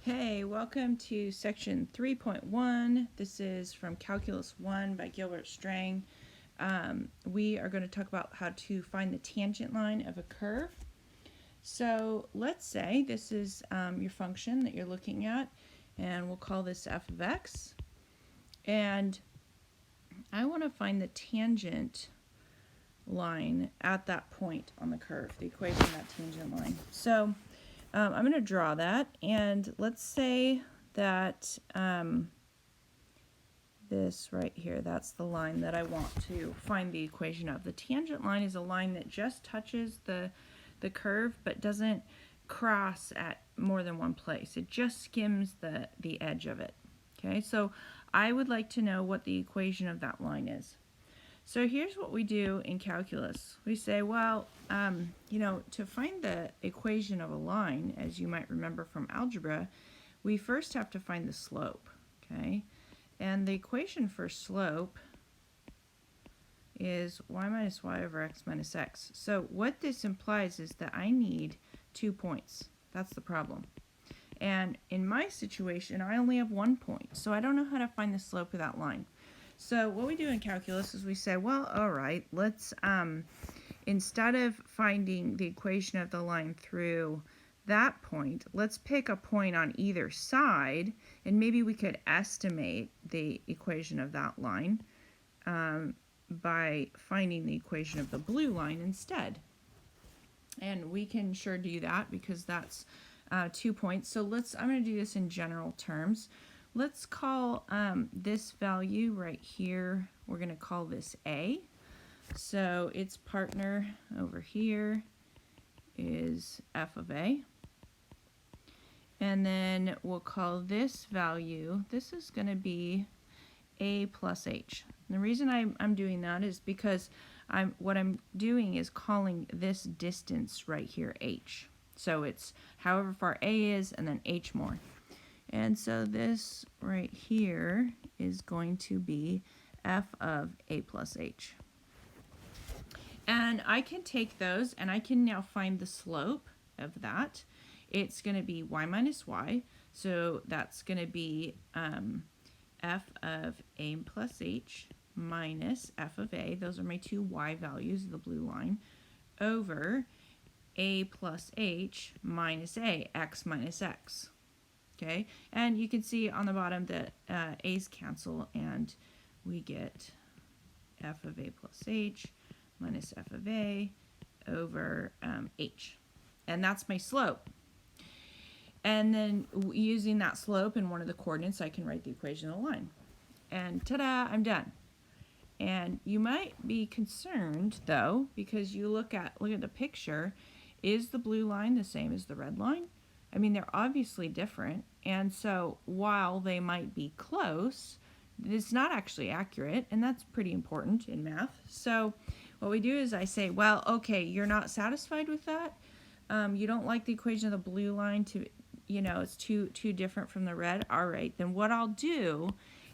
Hey, welcome to section 3.1. This is from Calculus 1 by Gilbert Strang. We are going to talk about how to find the tangent line of a curve. So let's say this is your function that you're looking at, and we'll call this f of x. And I want to find the tangent line at that point on the curve, the equation of that tangent line. So I'm going to draw that, and let's say that this right here, that's the line that I want to find the equation of. The tangent line is a line that just touches the curve but doesn't cross at more than one place. It just skims the edge of it. Okay, so I would like to know what the equation of that line is. So here's what we do in calculus. We say, well, to find the equation of a line, as you might remember from algebra, we first have to find the slope, okay? And the equation for slope is y minus y over x minus x. So what this implies is that I need 2 points. That's the problem. And in my situation, I only have 1 point, so I don't know how to find the slope of that line. So what we do in calculus is we say, well, all right, let's, instead of finding the equation of the line through that point, let's pick a point on either side, and maybe we could estimate the equation of that line by finding the equation of the blue line instead. And we can sure do that because that's 2 points. So I'm going to do this in general terms. Let's call this value right here, we're going to call this A. So its partner over here is f of A. And then we'll call this value, this is going to be A plus H. And the reason I'm doing that is because what I'm doing is calling this distance right here H. So it's however far A is and then H more. And so this right here is going to be f of A plus H. And I can take those and I can now find the slope of that. It's going to be y minus y. So that's going to be f of A plus H minus f of A. Those are my two y values, the blue line, over A plus H minus A, x minus x. Okay, and you can see on the bottom that a's cancel and we get f of A plus H minus f of A over H. And that's my slope. And then using that slope in one of the coordinates, I can write the equation of the line. And ta-da, I'm done. And you might be concerned, though, because you look at the picture. Is the blue line the same as the red line? I mean, they're obviously different, and so while they might be close, it's not actually accurate, and that's pretty important in math. So what we do is I say, well, okay, you're not satisfied with that? You don't like the equation of the blue line to, it's too different from the red? All right, then what I'll do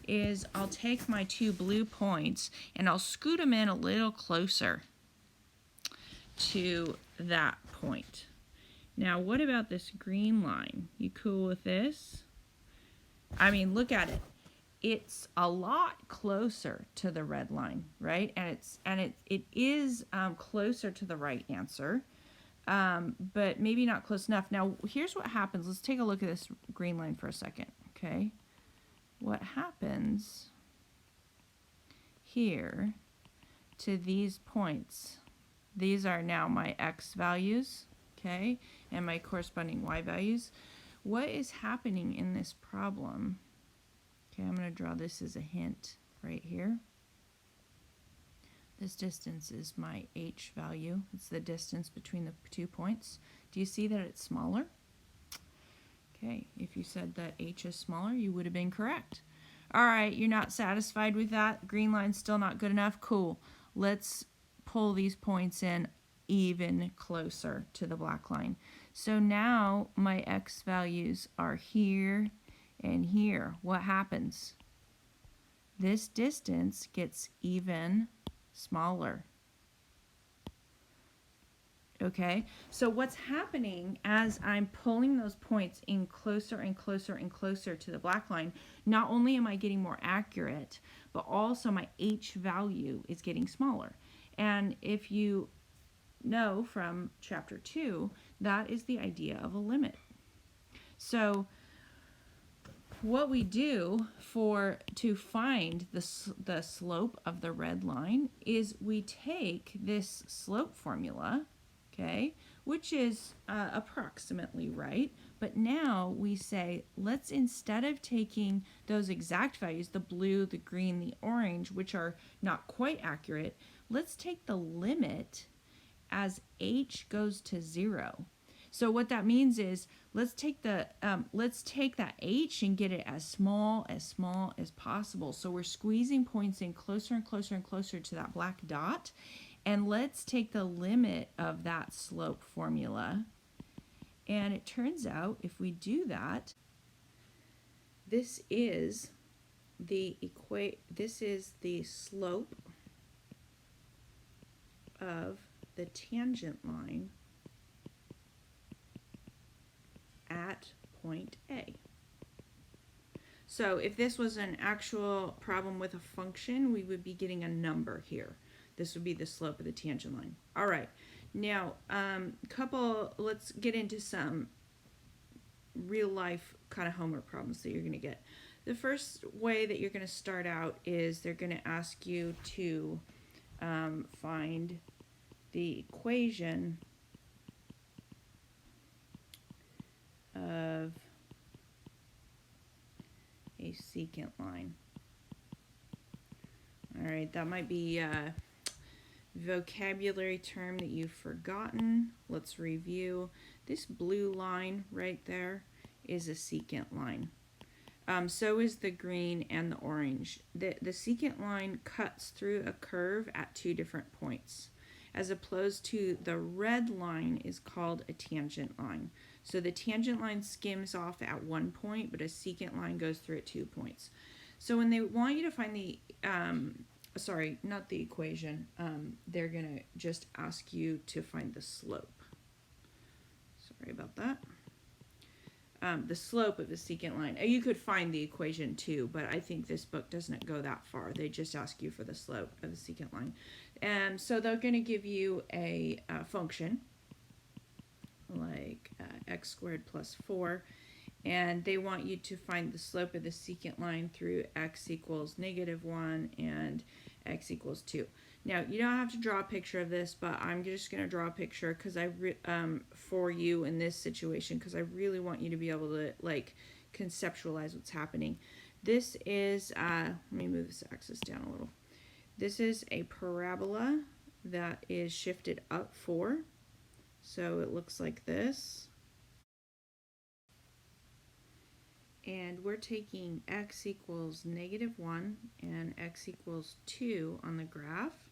is I'll take my 2 blue points and I'll scoot them in a little closer to that point. Now, what about this green line? You cool with this? I mean, look at it. It's a lot closer to the red line, right? And it is closer to the right answer, but maybe not close enough. Now, here's what happens. Let's take a look at this green line for a second, okay? What happens here to these points? These are now my x values, okay, and my corresponding y values. What is happening in this problem? Okay, I'm going to draw this as a hint right here. This distance is my h value. It's the distance between the 2 points. Do you see that it's smaller? Okay, if you said that h is smaller, you would have been correct. All right, you're not satisfied with that? Green line's still not good enough? Cool. Let's pull these points in even closer to the black line. So now my x values are here and here. What happens? This distance gets even smaller. okay? So what's happening as I'm pulling those points in closer and closer and closer to the black line, not only am I getting more accurate, but also my H value is getting smaller. And if you know from chapter 2, that is the idea of a limit. So what we do to find the slope of the red line is we take this slope formula, okay, which is approximately right, but now we say, let's, instead of taking those exact values, the blue, the green, the orange, which are not quite accurate, let's take the limit as h goes to 0. So what that means is let's take that h and get it as small as possible. So we're squeezing points in closer and closer and closer to that black dot. And let's take the limit of that slope formula. And it turns out if we do that, this is the slope of the tangent line at point A. So if this was an actual problem with a function, we would be getting a number here. This would be the slope of the tangent line. All right, now let's get into some real life kind of homework problems that you're going to get. The first way that you're going to start out is they're going to ask you to find the equation of a secant line. All right, that might be a vocabulary term that you've forgotten. Let's review. This blue line right there is a secant line. So is the green and the orange. The secant line cuts through a curve at 2 different points, as opposed to the red line is called a tangent line. So the tangent line skims off at 1 point, but a secant line goes through at 2 points. So when they want you to find the, sorry, not the equation, they're going to just ask you to find the slope. Sorry about that. The slope of the secant line. You could find the equation too, but I think this book doesn't go that far. They just ask you for the slope of the secant line. And so they're going to give you a function like x squared plus 4, and they want you to find the slope of the secant line through x equals -1 and x equals 2. Now, you don't have to draw a picture of this, but I'm just going to draw a picture because for you in this situation, because I really want you to be able to like conceptualize what's happening. This is, let me move this axis down a little. This is a parabola that is shifted up 4. So it looks like this. And we're taking x equals -1 and x equals 2 on the graph.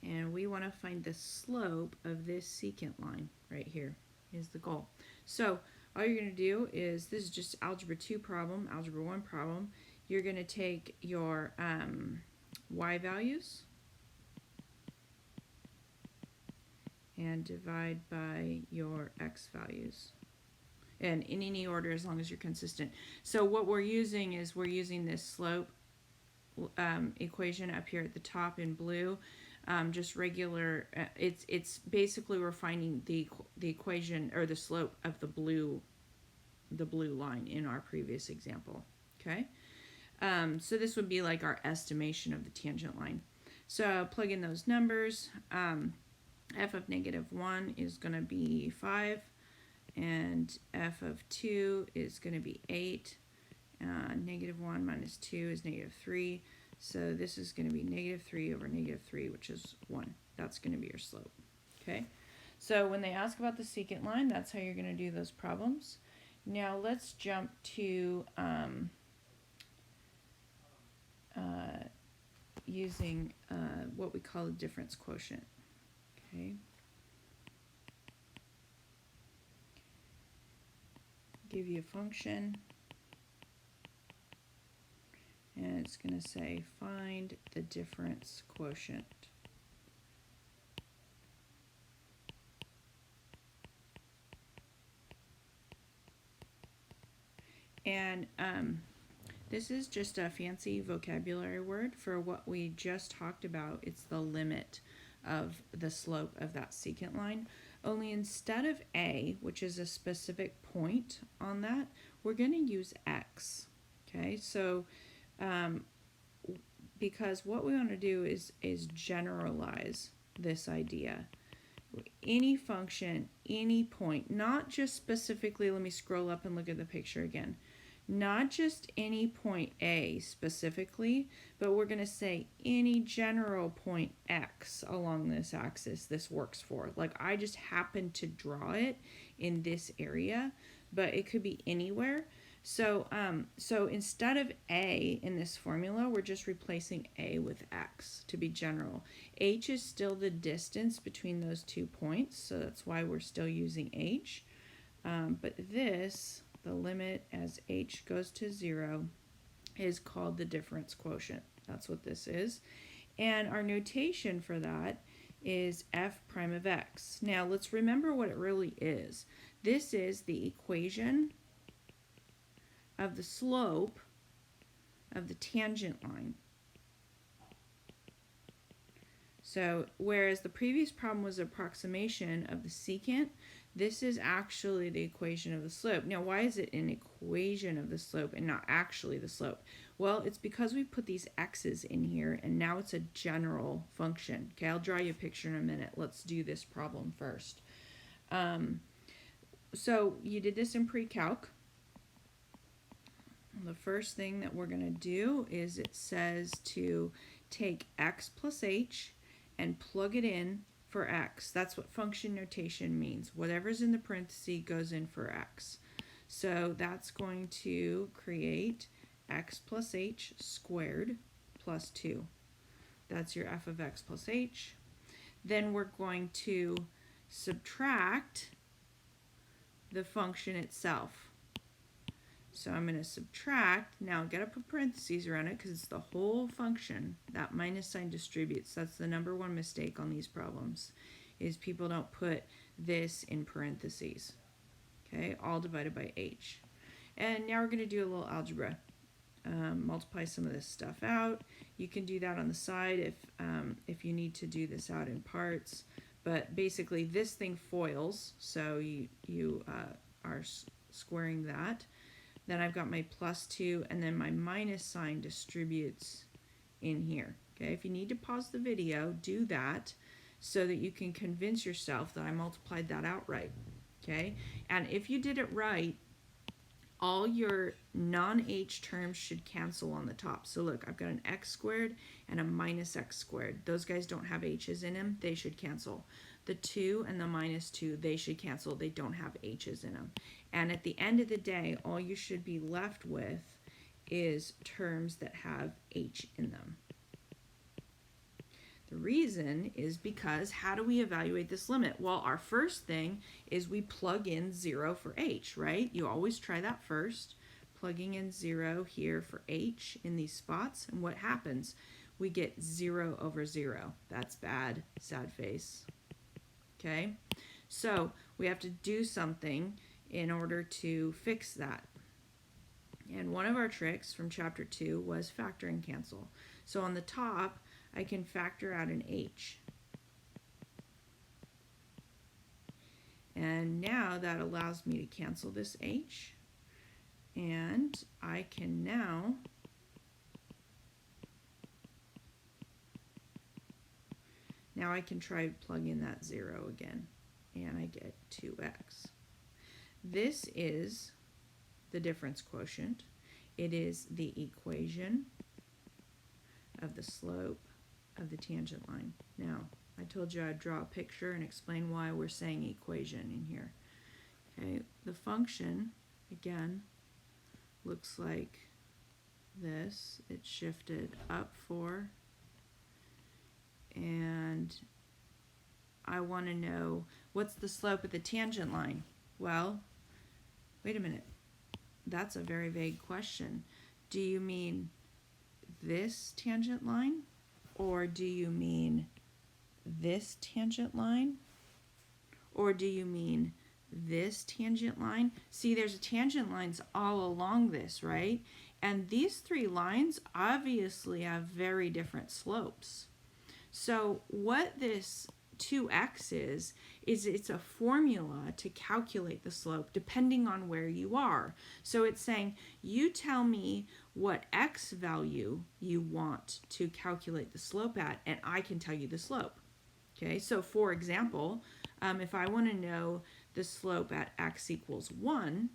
And we want to find the slope of this secant line right here is the goal. So all you're going to do is, this is just algebra 2 problem, algebra 1 problem. You're going to take your y values and divide by your x values. And in any order as long as you're consistent. So what we're using is this slope equation up here at the top in blue. Just regular, it's basically we're finding the equation or the slope of the blue line in our previous example. Okay, so this would be like our estimation of the tangent line. So plug in those numbers. F of -1 is going to be 5, and f of 2 is going to be 8. -1 minus 2 is -3. So this is going to be -3 over -3, which is 1. That's going to be your slope. Okay. So when they ask about the secant line, that's how you're going to do those problems. Now let's jump to using what we call a difference quotient. Okay. Give you a function, and it's going to say find the difference quotient. And this is just a fancy vocabulary word for what we just talked about. It's the limit of the slope of that secant line. Only instead of a, which is a specific point on that, we're going to use x. Okay, so because what we want to do is generalize this idea. Any function, any point, not just specifically, let me scroll up and look at the picture again. Not just any point A specifically, but we're going to say any general point X along this axis this works for. Like I just happen to draw it in this area, but it could be anywhere. So instead of A in this formula, we're just replacing A with X to be general. H is still the distance between those 2 points, so that's why we're still using H. But this, the limit as H goes to 0, is called the difference quotient. That's what this is. And our notation for that is f prime of x. Now let's remember what it really is. This is the equation of the slope of the tangent line. So whereas the previous problem was approximation of the secant, this is actually the equation of the slope. Now why is it an equation of the slope and not actually the slope? Well, it's because we put these x's in here and now it's a general function. Okay, I'll draw you a picture in a minute. Let's do this problem first. So you did this in pre-calc. The first thing that we're going to do is it says to take x plus h and plug it in for x. That's what function notation means. Whatever's in the parenthesis goes in for x. So that's going to create x plus h squared plus 2. That's your f of x plus h. Then we're going to subtract the function itself. So I'm going to subtract, now I've got to put parentheses around it because it's the whole function. That minus sign distributes. That's the number one mistake on these problems, is people don't put this in parentheses. Okay, all divided by h. And now we're going to do a little algebra. Multiply some of this stuff out. You can do that on the side if you need to do this out in parts. But basically this thing foils, so you are squaring that. Then I've got my plus 2, and then my minus sign distributes in here. Okay, if you need to pause the video, do that so that you can convince yourself that I multiplied that out right. Okay, and if you did it right, all your non-h terms should cancel on the top. So look, I've got an x squared and a minus x squared. Those guys don't have h's in them. They should cancel. The 2 and the minus 2, they should cancel. They don't have h's in them. And at the end of the day, all you should be left with is terms that have h in them. The reason is because how do we evaluate this limit? Well, our first thing is we plug in 0 for h, right? You always try that first. Plugging in 0 here for h in these spots. And what happens? We get 0 over 0. That's bad, sad face. Okay? So we have to do something in order to fix that. And one of our tricks from chapter 2 was factor and cancel. So on the top, I can factor out an h. And now that allows me to cancel this h. And I can now I can try to plug in that 0 again. And I get 2x. This is the difference quotient. It is the equation of the slope of the tangent line. Now, I told you I'd draw a picture and explain why we're saying equation in here. Okay, the function, again, looks like this. It's shifted up 4. And I want to know what's the slope of the tangent line. Well, wait a minute. That's a very vague question. Do you mean this tangent line? Or do you mean this tangent line? Or do you mean this tangent line, see there's tangent lines all along this, right? And these three lines obviously have very different slopes. So what this 2x is it's a formula to calculate the slope depending on where you are. So it's saying, you tell me what x value you want to calculate the slope at, and I can tell you the slope. Okay, so for example, if I want to know the slope at x equals 1,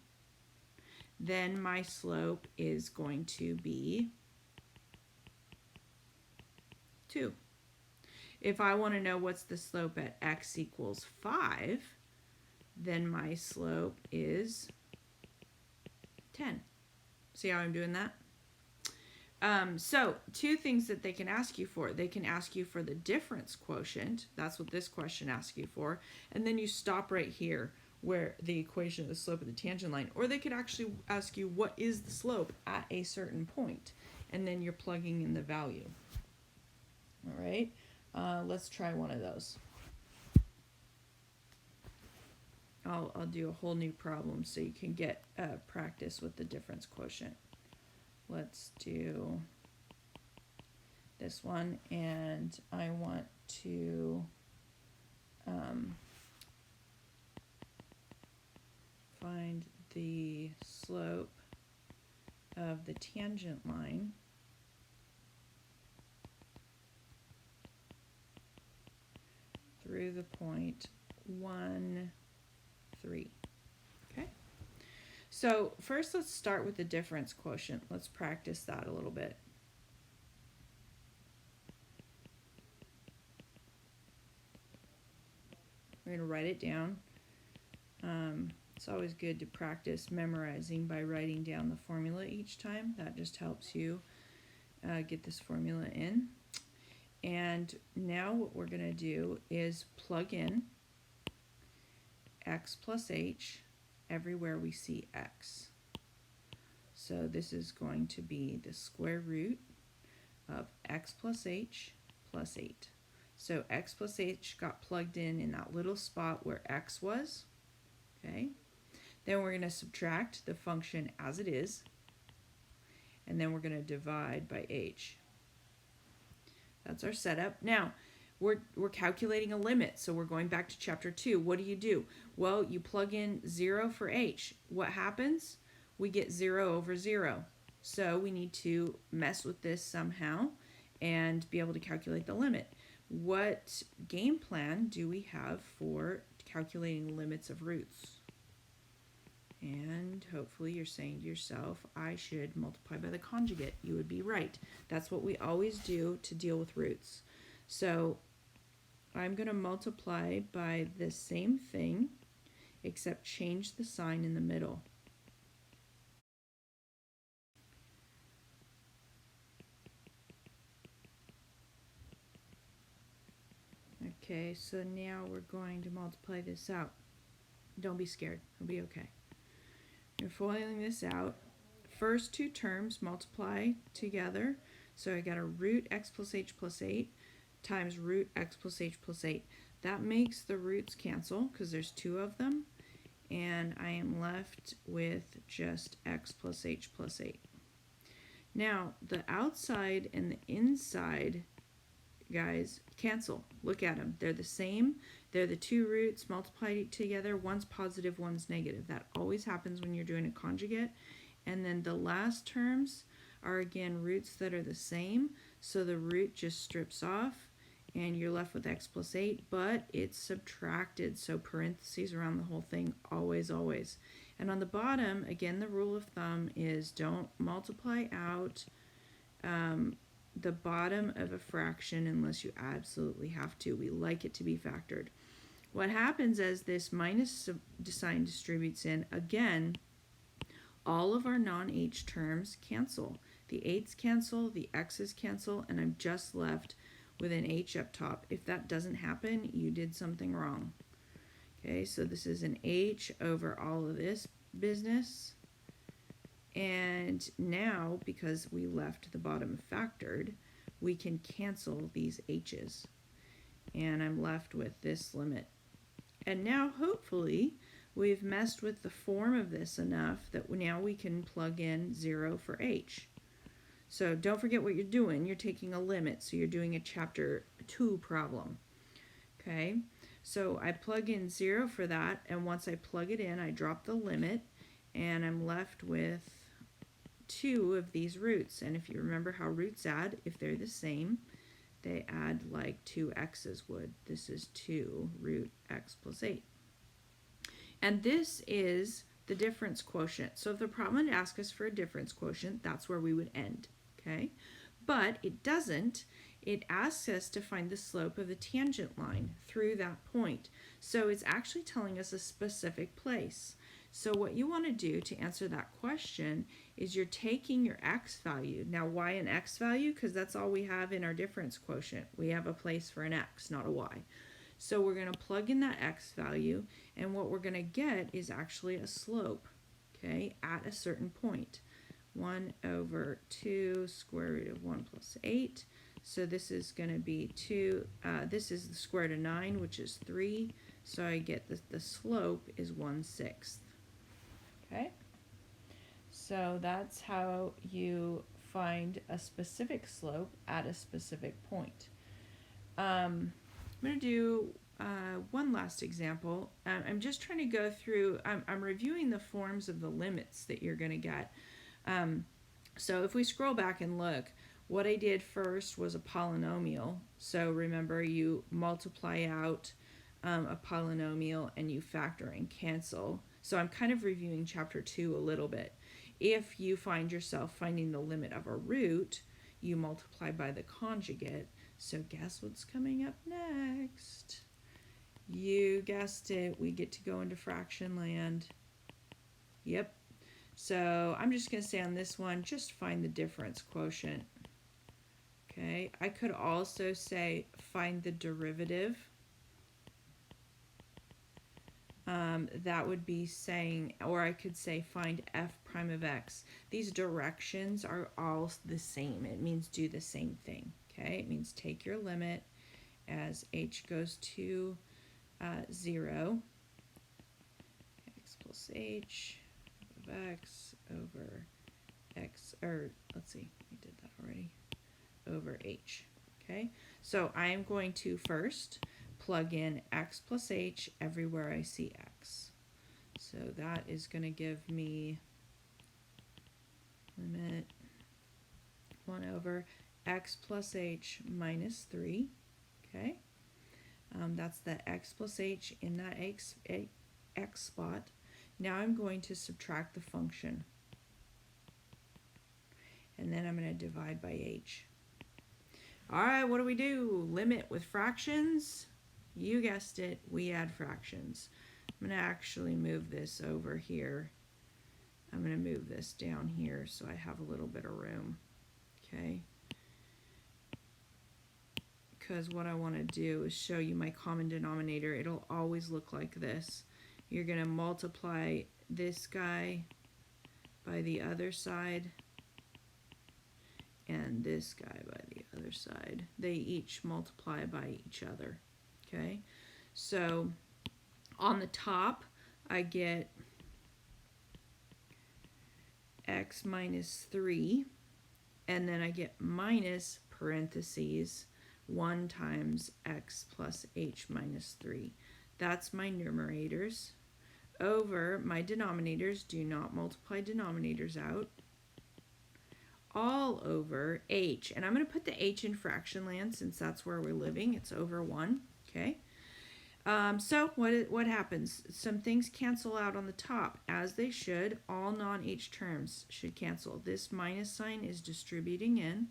then my slope is going to be 2. If I want to know what's the slope at x equals 5, then my slope is 10. See how I'm doing that? So two things that they can ask you for. They can ask you for the difference quotient. That's what this question asks you for. And then you stop right here where the equation of the slope of the tangent line. Or they could actually ask you what is the slope at a certain point. And then you're plugging in the value. All right, let's try one of those. I'll do a whole new problem so you can get practice with the difference quotient. Let's do this one, and I want to find the slope of the tangent line through the point 1, 3. Okay. So first let's start with the difference quotient. Let's practice that a little bit. We're going to write it down. It's always good to practice memorizing by writing down the formula each time. That just helps you get this formula in. And now what we're going to do is plug in x plus h everywhere we see x. So this is going to be the square root of x plus h plus 8. So x plus h got plugged in that little spot where x was. Okay. Then we're going to subtract the function as it is. And then we're going to divide by h. That's our setup. Now, we're calculating a limit, so we're going back to chapter 2. What do? Well, you plug in 0 for h. What happens? We get 0 over 0. So we need to mess with this somehow and be able to calculate the limit. What game plan do we have for calculating limits of roots? And hopefully you're saying to yourself, I should multiply by the conjugate. You would be right. That's what we always do to deal with roots. So I'm going to multiply by the same thing, except change the sign in the middle. Okay, so now we're going to multiply this out. Don't be scared. It'll be okay. You're foiling this out. First two terms multiply together. So I got a root x plus h plus 8 times root x plus h plus 8. That makes the roots cancel because there's 2 of them. And I am left with just x plus h plus 8. Now, the outside and the inside, guys, cancel. Look at them. They're the same. They're the 2 roots multiplied together. One's positive, one's negative. That always happens when you're doing a conjugate. And then the last terms are, again, roots that are the same. So the root just strips off, and you're left with x plus 8, but it's subtracted. So parentheses around the whole thing, always, always. And on the bottom, again, the rule of thumb is don't multiply out the bottom of a fraction unless you absolutely have to. We like it to be factored. What happens as this minus sign distributes in, again, all of our non-h terms cancel. The 8's cancel, the x's cancel, and I'm just left with an h up top. If that doesn't happen, you did something wrong. Okay, so this is an h over all of this business. And now, because we left the bottom factored, we can cancel these h's. And I'm left with this limit. And now, hopefully, we've messed with the form of this enough that now we can plug in 0 for h. So don't forget what you're doing. You're taking a limit, so you're doing a chapter 2 problem. Okay, so I plug in 0 for that, and once I plug it in, I drop the limit, and I'm left with 2 of these roots. And if you remember how roots add, if they're the same, they add like 2 x's would. This is 2 root x plus 8. And this is the difference quotient. So if the problem had asked us for a difference quotient, that's where we would end. Okay, but it doesn't. It asks us to find the slope of the tangent line through that point. So it's actually telling us a specific place. So what you want to do to answer that question is you're taking your x value. Now why an x value? Because that's all we have in our difference quotient. We have a place for an x, not a y. So we're going to plug in that x value, and what we're going to get is actually a slope, okay, at a certain point. 1 over 2 square root of 1 plus 8. So this is going to be 2, this is the square root of 9, which is 3. So I get the slope is 1/6. Okay? So that's how you find a specific slope at a specific point. I'm going to do one last example. I'm just trying to go through, I'm reviewing the forms of the limits that you're going to get. So if we scroll back and look, what I did first was a polynomial. So remember, you multiply out a polynomial and you factor and cancel. So I'm kind of reviewing chapter 2 a little bit. If you find yourself finding the limit of a root, you multiply by the conjugate. So guess what's coming up next? You guessed it, we get to go into fraction land. Yep. So I'm just going to say on this one, just find the difference quotient. Okay, I could also say find the derivative. That would be saying, or I could say find f prime of x. These directions are all the same. It means do the same thing. Okay, it means take your limit as h goes to 0, x plus h of x over x, or let's see, we did that already, over h. Okay, so I am going to first plug in x plus h everywhere I see x. So that is going to give me limit 1 over x plus h minus 3. Okay, that's the x plus h in that x spot. Now I'm going to subtract the function, and then I'm going to divide by h. All right, what do we do? Limit with fractions. You guessed it, we add fractions. I'm going to actually move this over here. I'm going to move this down here so I have a little bit of room. Okay? Because what I want to do is show you my common denominator. It'll always look like this. You're going to multiply this guy by the other side and this guy by the other side. They each multiply by each other. Okay, so on the top I get x minus 3, and then I get minus parentheses 1 times x plus h minus 3. That's my numerators. Over my denominators, do not multiply denominators out. All over h, and I'm going to put the h in fraction land since that's where we're living. It's over 1. Okay, so what happens? Some things cancel out on the top, as they should. All non-h terms should cancel. This minus sign is distributing in,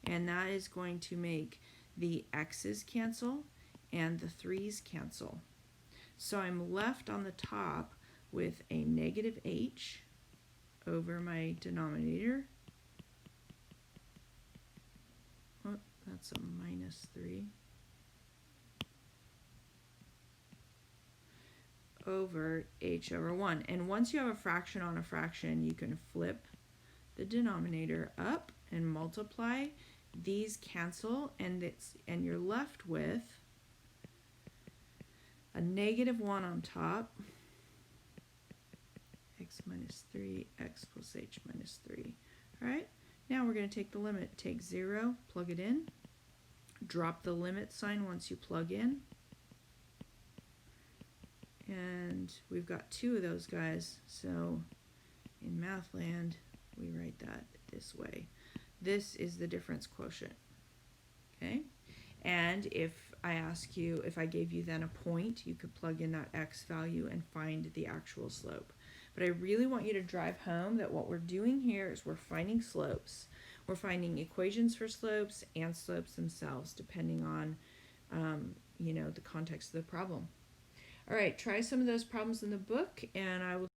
and that is going to make the x's cancel and the 3's cancel. So I'm left on the top with a negative h over my denominator. Oh, that's a minus 3. Over h over 1. And once you have a fraction on a fraction, you can flip the denominator up and multiply. These cancel, and you're left with a negative 1 on top minus 3x plus h minus 3. All right, now we're going to take the limit. Take 0, plug it in, drop the limit sign once you plug in, and we've got 2 of those guys, so in math land we write that this way. This is the difference quotient, okay? And if I ask you, if I gave you then a point, you could plug in that x value and find the actual slope. But I really want you to drive home that what we're doing here is we're finding slopes. We're finding equations for slopes and slopes themselves, depending on, you know, the context of the problem. All right, try some of those problems in the book, and I will